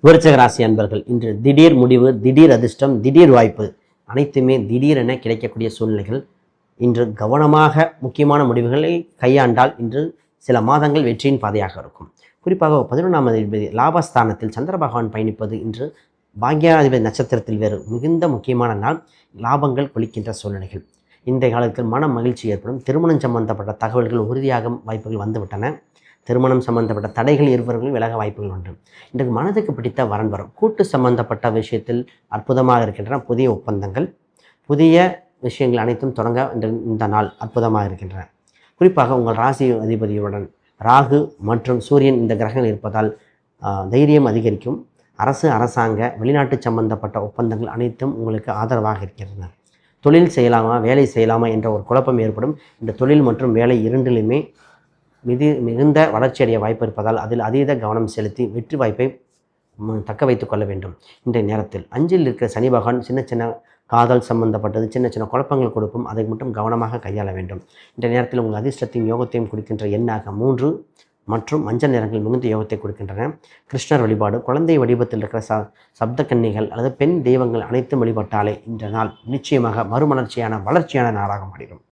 விருச்சிக ராசி அன்பர்கள், இன்று திடீர் முடிவு, திடீர் அதிர்ஷ்டம், திடீர் வாய்ப்பு அனைத்துமே திடீரென கிடைக்கக்கூடிய சூழ்நிலைகள். இன்று கவனமாக முக்கியமான முடிவுகளை கையாண்டால் இன்று சில மாதங்கள் வெற்றியின் பாதையாக இருக்கும். குறிப்பாக 11ஆம் அதிபதி லாபஸ்தானத்தில் சந்திர பகவான் பயணிப்பது இன்று பாக்யாதிபதி நட்சத்திரத்தில் வேறு மிகுந்த முக்கியமான நாள். லாபங்கள் கொளிக்கின்ற சூழ்நிலைகள். இன்றைய காலத்தில் மன மகிழ்ச்சி ஏற்படும். திருமணம் சம்பந்தப்பட்ட தகவல்கள் உறுதியாக வாய்ப்புகள் வந்துவிட்டன. திருமணம் சம்பந்தப்பட்ட தடைகள் இருவர்களும் விலக வாய்ப்புகள் உண்டு. இன்றைக்கு மனதுக்கு பிடித்த வரன் வரும். கூட்டு சம்பந்தப்பட்ட விஷயத்தில் அற்புதமாக இருக்கின்றன. புதிய ஒப்பந்தங்கள், புதிய விஷயங்கள் அனைத்தும் தொடங்க இந்த நாள் அற்புதமாக இருக்கின்றன. குறிப்பாக உங்கள் ராசி அதிபதியுடன் ராகு மற்றும் சூரியன் இந்த கிரகங்கள் இருப்பதால் தைரியம் அதிகரிக்கும். அரசு, அரசாங்க, வெளிநாட்டு சம்பந்தப்பட்ட ஒப்பந்தங்கள் அனைத்தும் உங்களுக்கு ஆதரவாக இருக்கின்றன. தொழில் செய்யலாமா, வேலை செய்யலாமா என்ற ஒரு குழப்பம் ஏற்படும். இந்த தொழில் மற்றும் வேலை இரண்டிலுமே மிகுந்த வளர்ச்சியடைய வாய்ப்பு இருப்பதால் அதில் அதீத கவனம் செலுத்தி வெற்றி வாய்ப்பை தக்க வைத்துக் கொள்ள வேண்டும். இன்றைய நேரத்தில் 5இல் இருக்கிற சனி பகவான் சின்ன சின்ன காதல் சம்பந்தப்பட்டது சின்ன சின்ன குழப்பங்கள் கொடுக்கும். அதை மட்டும் கவனமாக கையாள வேண்டும். இன்றைய நேரத்தில் உங்கள் அதிர்ஷ்டத்தையும் யோகத்தையும் கொடுக்கின்ற எண்ணாக 3 மற்றும் மஞ்சள் நிறங்கள் மிகுந்த யோகத்தை கொடுக்கின்றன. கிருஷ்ணர் வழிபாடு, குழந்தை வடிவத்தில் இருக்கிற சப்த கன்னிகள் அல்லது பெண் தெய்வங்கள் அனைத்தும் வழிபட்டாலே இந்த நாள் நிச்சயமாக மறுமலர்ச்சியான வளர்ச்சியான நாளாக மாறிடும்.